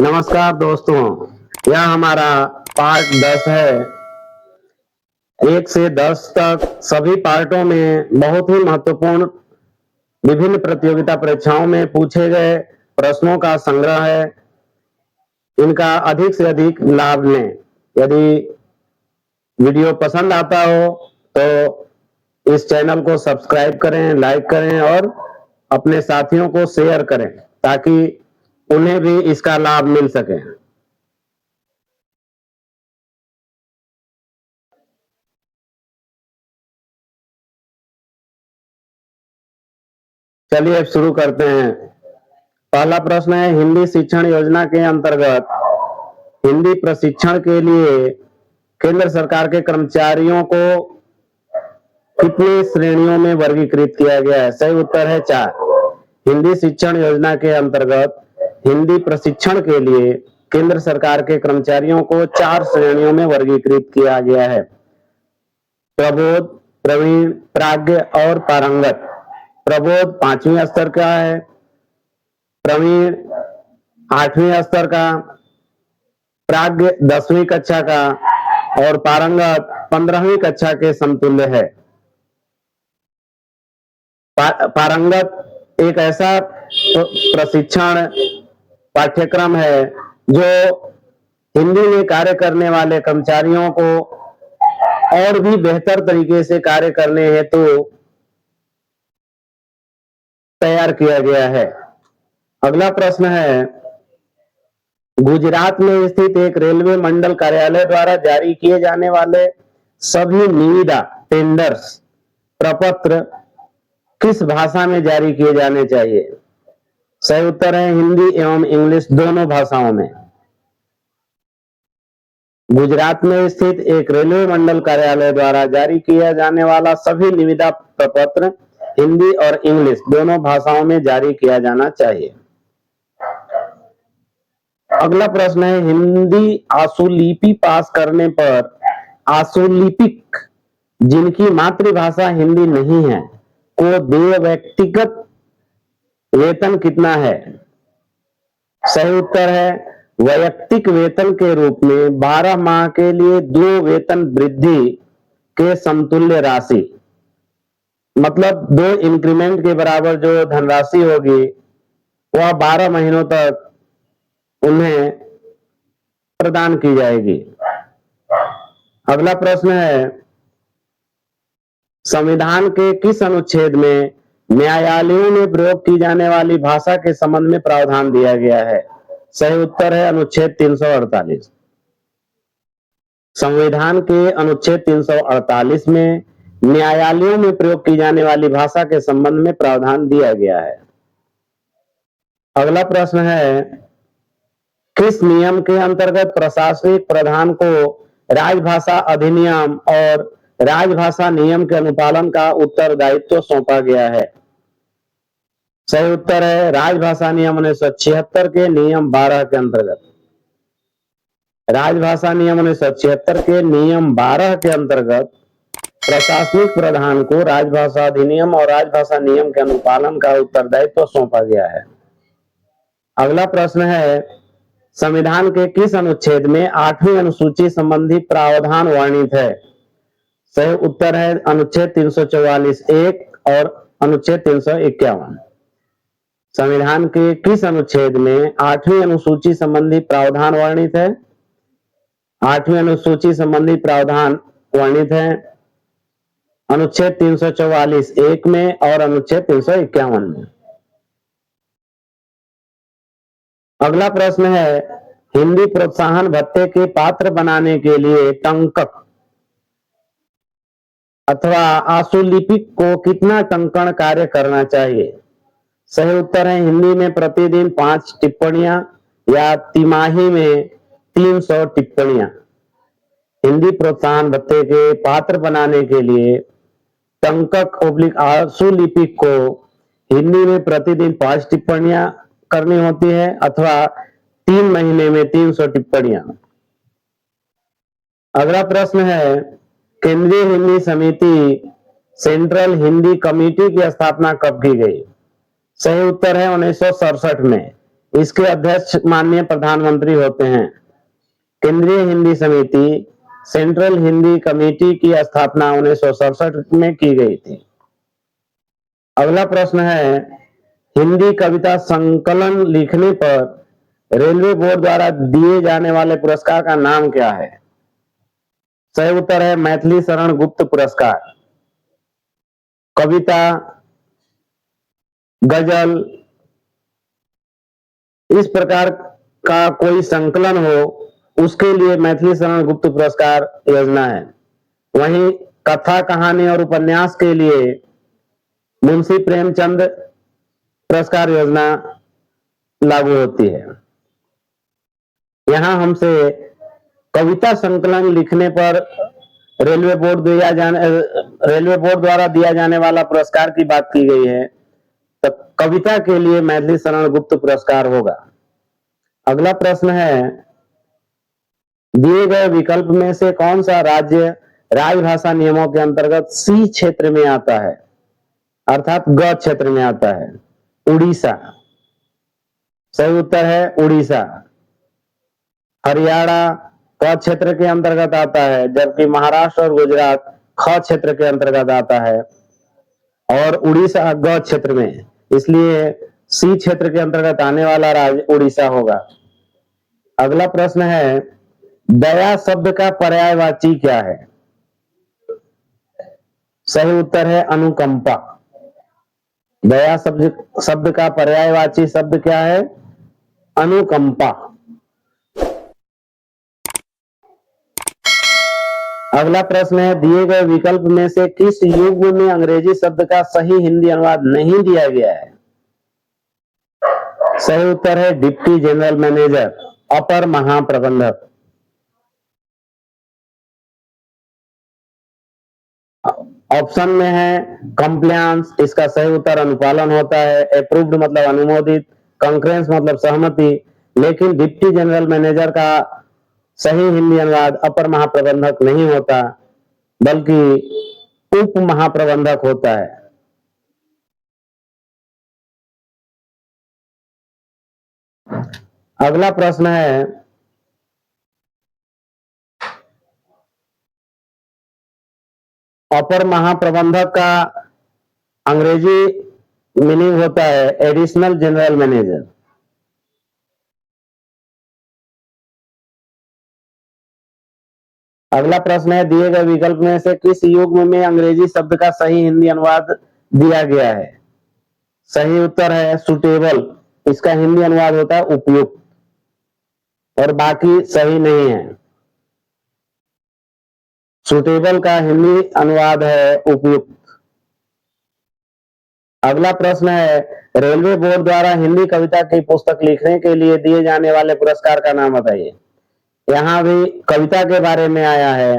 नमस्कार दोस्तों, यह हमारा पार्ट 10 है। 1 से 10 तक सभी पार्टों में बहुत ही महत्वपूर्ण विभिन्न प्रतियोगिता परीक्षाओं में पूछे गए प्रश्नों का संग्रह है। इनका अधिक से अधिक लाभ लें। यदि वीडियो पसंद आता हो तो इस चैनल को सब्सक्राइब करें, लाइक करें और अपने साथियों को शेयर करें ताकि उन्हें भी इसका लाभ मिल सके। चलिए अब शुरू करते हैं। पहला प्रश्न है, हिंदी शिक्षण योजना के अंतर्गत हिंदी प्रशिक्षण के लिए केंद्र सरकार के कर्मचारियों को कितनी श्रेणियों में वर्गीकृत किया गया है? सही उत्तर है 4। हिंदी शिक्षण योजना के अंतर्गत हिंदी प्रशिक्षण के लिए केंद्र सरकार के कर्मचारियों को 4 श्रेणियों में वर्गीकृत किया गया है। प्रबोध, प्रवीण, प्राज्ञ और पारंगत। प्रबोध 5वीं स्तर का है, प्रवीण 8वीं स्तर का, प्राज्ञ 10वीं कक्षा का और पारंगत 15वीं कक्षा के समतुल्य है। पारंगत एक ऐसा प्रशिक्षण पाठ्यक्रम है जो हिंदी में कार्य करने वाले कर्मचारियों को और भी बेहतर तरीके से कार्य करने हेतु तैयार किया गया है। अगला प्रश्न है, गुजरात में स्थित एक रेलवे मंडल कार्यालय द्वारा जारी किए जाने वाले सभी निविदा टेंडर्स प्रपत्र किस भाषा में जारी किए जाने चाहिए? सही उत्तर है हिंदी एवं इंग्लिश दोनों भाषाओं में। गुजरात में स्थित एक रेलवे मंडल कार्यालय द्वारा जारी किया जाने वाला सभी निविदा प्रपत्र हिंदी और इंग्लिश दोनों भाषाओं में जारी किया जाना चाहिए। अगला प्रश्न है, हिंदी आशुलिपि पास करने पर आशुलिपिक जिनकी मातृभाषा हिंदी नहीं है को देय व्यक्तिगत वेतन कितना है? सही उत्तर है वैयक्तिक वेतन के रूप में 12 माह के लिए 2 वेतन वृद्धि के समतुल्य राशि, मतलब 2 इंक्रीमेंट के बराबर जो धनराशि होगी वह 12 महीनों तक उन्हें प्रदान की जाएगी। अगला प्रश्न है, संविधान के किस अनुच्छेद में न्यायालयों में प्रयोग की जाने वाली भाषा के संबंध में प्रावधान दिया गया है? सही उत्तर है अनुच्छेद 348। संविधान के अनुच्छेद 348 में न्यायालयों में प्रयोग की जाने वाली भाषा के संबंध में प्रावधान दिया गया है। अगला प्रश्न है, किस नियम के अंतर्गत प्रशासनिक प्रधान को राजभाषा अधिनियम और राजभाषा नियम के अनुपालन का उत्तरदायित्व सौंपा गया है? सही उत्तर है राजभाषा नियम 1976 के नियम 12 के अंतर्गत। राजभाषा नियम 1976 के नियम 12 के अंतर्गत प्रशासनिक प्रधान को राजभाषा अधिनियम और राजभाषा नियम के अनुपालन का उत्तरदायित्व सौंपा गया है। अगला प्रश्न है, संविधान के किस अनुच्छेद में 8वीं अनुसूची संबंधी प्रावधान वर्णित है? सही उत्तर है अनुच्छेद 344(1) और अनुच्छेद 351। संविधान के किस अनुच्छेद में 8वीं अनुसूची संबंधी प्रावधान वर्णित है? 8वीं अनुसूची संबंधी प्रावधान वर्णित है अनुच्छेद 344(1) में और अनुच्छेद 351 में। अगला प्रश्न है, हिंदी प्रोत्साहन भत्ते के पात्र बनाने के लिए टंकक अथवा आशुलिपिक को कितना टंकण कार्य करना चाहिए? सही उत्तर है हिंदी में प्रतिदिन 5 टिप्पणियां या तिमाही में 300 टिप्पणियां। हिंदी प्रोत्साहन भत्ते के पात्र बनाने के लिए टंकक ओब्लिक आशुलिपिक को हिंदी में प्रतिदिन 5 टिप्पणियां करनी होती है अथवा 3 महीने में 300 टिप्पणियां। अगला प्रश्न है, केंद्रीय हिंदी समिति सेंट्रल हिंदी कमेटी की स्थापना कब की गई? सही उत्तर है 1967 में। इसके अध्यक्ष माननीय प्रधानमंत्री होते हैं। केंद्रीय हिंदी समिति सेंट्रल हिंदी कमेटी की स्थापना 1967 में की गई थी। अगला प्रश्न है, हिंदी कविता संकलन लिखने पर रेलवे बोर्ड द्वारा दिए जाने वाले पुरस्कार का नाम क्या है? सही उत्तर है मैथिली शरण गुप्त पुरस्कार। कविता, गजल, इस प्रकार का कोई संकलन हो उसके लिए मैथिली शरण गुप्त पुरस्कार योजना है। वहीं कथा, कहानी और उपन्यास के लिए मुंशी प्रेमचंद पुरस्कार योजना लागू होती है। यहां हमसे कविता संकलन लिखने पर रेलवे बोर्ड द्वारा दिया जाने वाला पुरस्कार की बात की गई है, तो कविता के लिए मैथिली शरण गुप्त पुरस्कार होगा। अगला प्रश्न है, दिए गए विकल्प में से कौन सा राज्य राजभाषा नियमों के अंतर्गत सी क्षेत्र में आता है, अर्थात ग क्षेत्र में आता है? उड़ीसा। सही उत्तर है उड़ीसा। हरियाणा क क्षेत्र के अंतर्गत आता है, जबकि महाराष्ट्र और गुजरात ख क्षेत्र के अंतर्गत आता है और उड़ीसा ग क्षेत्र में, इसलिए सी क्षेत्र के अंतर्गत आने वाला राज्य उड़ीसा होगा। अगला प्रश्न है, दया शब्द का पर्यायवाची क्या है? सही उत्तर है अनुकंपा। दया शब्द का पर्यायवाची शब्द क्या है? अनुकंपा। अगला प्रश्न है, दिए गए विकल्प में से किस युग्म में अंग्रेजी शब्द का सही हिंदी अनुवाद नहीं दिया गया है? सही उत्तर है डिप्टी जनरल मैनेजर, अपर महाप्रबंधक। ऑप्शन में है कंप्लायंस, इसका सही उत्तर अनुपालन होता है। अप्रूव्ड मतलब अनुमोदित, कंकरेंस मतलब सहमति, लेकिन डिप्टी जनरल मैनेजर का सही हिंदी अनुवाद अपर महाप्रबंधक नहीं होता, बल्कि उप महाप्रबंधक होता है। अगला प्रश्न है, अपर महाप्रबंधक का अंग्रेजी मीनिंग होता है एडिशनल जनरल मैनेजर। अगला प्रश्न है, दिए गए विकल्प में से किस युग्म में अंग्रेजी शब्द का सही हिंदी अनुवाद दिया गया है? सही उत्तर है सुटेबल, इसका हिंदी अनुवाद होता है उपयुक्त, और बाकी सही नहीं है। सुटेबल का हिंदी अनुवाद है उपयुक्त। अगला प्रश्न है, रेलवे बोर्ड द्वारा हिंदी कविता की पुस्तक लिखने के लिए दिए जाने वाले पुरस्कार का नाम बताइए। यहां भी कविता के बारे में आया है,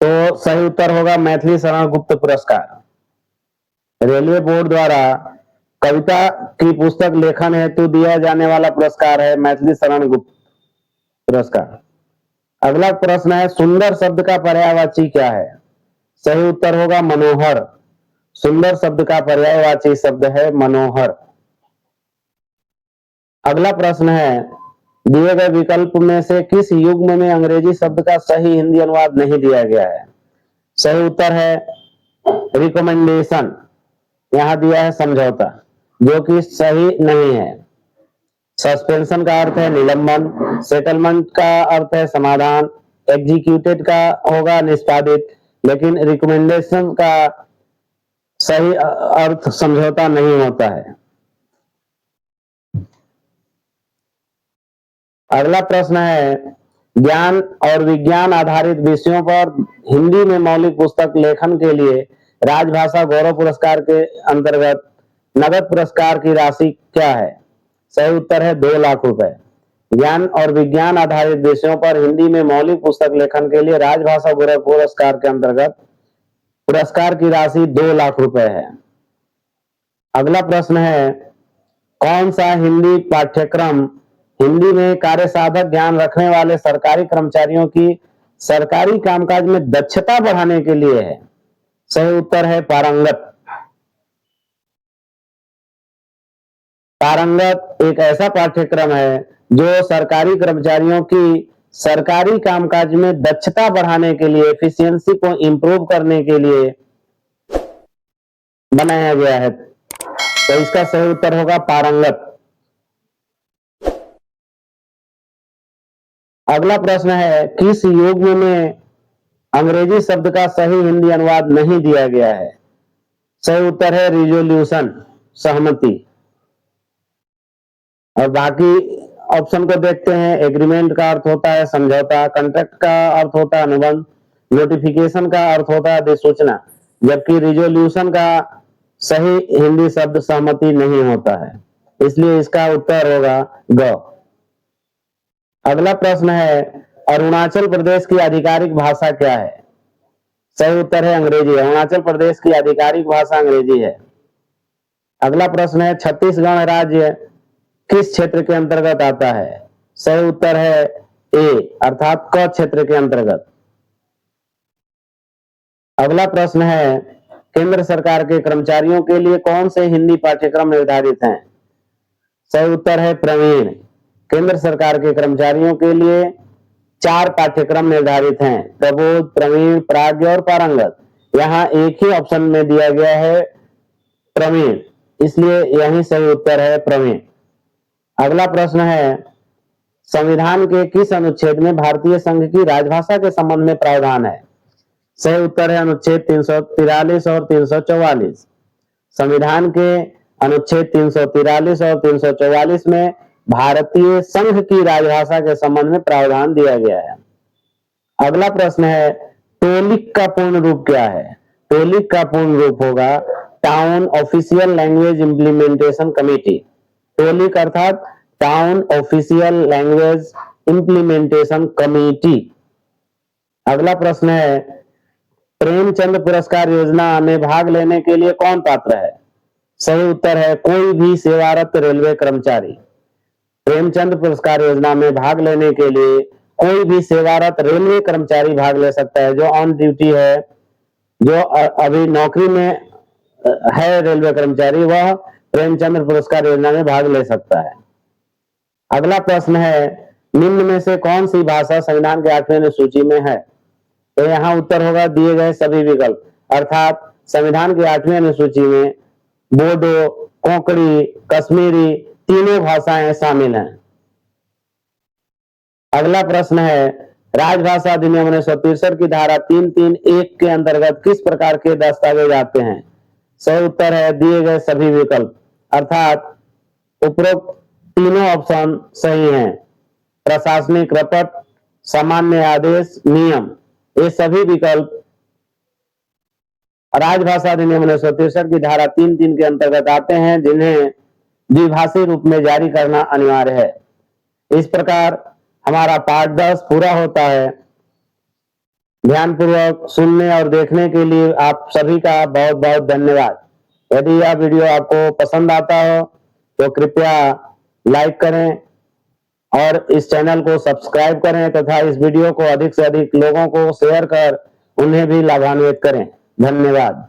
तो सही उत्तर होगा मैथिली शरण गुप्त पुरस्कार। रेलवे बोर्ड द्वारा कविता की पुस्तक लेखन हेतु दिया जाने वाला पुरस्कार है मैथिली शरण गुप्त पुरस्कार। अगला प्रश्न है, सुंदर शब्द का पर्यायवाची क्या है? सही उत्तर होगा मनोहर। सुंदर शब्द का पर्यायवाची शब्द है मनोहर। अगला प्रश्न है, दिए गए विकल्प में से किस युग्म में अंग्रेजी शब्द का सही हिंदी अनुवाद नहीं दिया गया है? सही उत्तर है रिकमेंडेशन, यहां दिया है समझौता, जो कि सही नहीं है। सस्पेंशन का अर्थ है निलंबन, सेटलमेंट का अर्थ है समाधान, एग्जीक्यूटेड का होगा निष्पादित, लेकिन रिकमेंडेशन का सही अर्थ समझौता नहीं होता है। अगला प्रश्न है, ज्ञान और विज्ञान आधारित विषयों पर हिंदी में मौलिक पुस्तक लेखन के लिए राजभाषा गौरव पुरस्कार के अंतर्गत नगद पुरस्कार की राशि क्या है? सही उत्तर है 2 लाख रुपए। ज्ञान और विज्ञान आधारित विषयों पर हिंदी में मौलिक पुस्तक लेखन के लिए राजभाषा गौरव पुरस्कार के अंतर्गत पुरस्कार की राशि 2 लाख रुपए है। अगला प्रश्न है, कौन सा हिंदी पाठ्यक्रम हिंदी में कार्य साधक ज्ञान रखने वाले सरकारी कर्मचारियों की सरकारी कामकाज में दक्षता बढ़ाने के लिए है? सही उत्तर है पारंगत। पारंगत एक ऐसा पाठ्यक्रम है जो सरकारी कर्मचारियों की सरकारी कामकाज में दक्षता बढ़ाने के लिए, एफिशिएंसी को इंप्रूव करने के लिए बनाया गया है। तो इसका सही उत्तर होगा पारंगत। अगला प्रश्न है, किस युग्म में अंग्रेजी शब्द का सही हिंदी अनुवाद नहीं दिया गया है? सही उत्तर है रिजोल्यूशन, सहमति। और बाकी ऑप्शन को देखते हैं। एग्रीमेंट का अर्थ होता है समझौता, कॉन्ट्रैक्ट का अर्थ होता है अनुबंध, नोटिफिकेशन का अर्थ होता है अधिसूचना, जबकि रिजोल्यूशन का सही हिंदी शब्द सहमति नहीं होता है, इसलिए इसका उत्तर होगा ग। अगला प्रश्न है, अरुणाचल प्रदेश की आधिकारिक भाषा क्या है? सही उत्तर है अंग्रेजी। अरुणाचल प्रदेश की आधिकारिक भाषा अंग्रेजी है। अगला प्रश्न है, छत्तीसगढ़ राज्य किस क्षेत्र के अंतर्गत आता है? सही उत्तर है ए, अर्थात क क्षेत्र के अंतर्गत। अगला प्रश्न है, केंद्र सरकार के कर्मचारियों के लिए कौन से हिंदी पाठ्यक्रम निर्धारित हैं? सही उत्तर है प्रवीण। केंद्र सरकार के कर्मचारियों के लिए 4 पाठ्यक्रम निर्धारित हैं, प्रबोध, प्रवीण, प्राज्ञ और पारंगत। यहाँ एक ही ऑप्शन में दिया गया है प्रवीण, इसलिए यही सही उत्तर है प्रवीण। अगला प्रश्न है, संविधान के किस अनुच्छेद में भारतीय संघ की राजभाषा के संबंध में प्रावधान है? सही उत्तर है अनुच्छेद 343 और 344। संविधान के अनुच्छेद 343 और 344 में भारतीय संघ की राजभाषा के संबंध में प्रावधान दिया गया है। अगला प्रश्न है, टोलिक का पूर्ण रूप क्या है? टोलिक का पूर्ण रूप होगा town official language implementation committee. TOLIC अर्थात town official language implementation committee. अगला प्रश्न है, प्रेमचंद पुरस्कार योजना में भाग लेने के लिए कौन पात्र है? सही उत्तर है कोई भी सेवारत रेलवे कर्मचारी। प्रेमचंद पुरस्कार योजना में भाग लेने के लिए कोई भी सेवारत रेलवे कर्मचारी भाग ले सकता है। जो ऑन ड्यूटी है, जो अभी नौकरी में है रेलवे कर्मचारी, वह प्रेमचंद पुरस्कार योजना में भाग ले सकता है। अगला प्रश्न है, निम्न में से कौन सी भाषा संविधान के 8वें अनुसूची में है? तो यहाँ उत्तर होगा दिए गए सभी विकल्प, अर्थात संविधान की 8वीं अनुसूची में बोडो, कोंकणी, कश्मीरी तीनों भाषाएं शामिल हैं। अगला प्रश्न है, राजभाषा अधिनियम 1963 की धारा 331 के अंतर्गत किस प्रकार के दस्तावेज आते हैं? सही उत्तर है दिए गए सभी विकल्प, अर्थात उपरोक्त तीनों ऑप्शन सही हैं। प्रशासनिक रपट, सामान्य आदेश, नियम, ये सभी विकल्प राजभाषा अधिनियम 1963 की धारा 3(3) के अंतर्गत आते हैं, जिन्हें द्विभाषी रूप में जारी करना अनिवार्य है। इस प्रकार हमारा पार्ट 10 पूरा होता है। ध्यानपूर्वक सुनने और देखने के लिए आप सभी का बहुत बहुत धन्यवाद। यदि यह वीडियो आपको पसंद आता हो तो कृपया लाइक करें और इस चैनल को सब्सक्राइब करें तथा इस वीडियो को अधिक से अधिक लोगों को शेयर कर उन्हें भी लाभान्वित करें। धन्यवाद।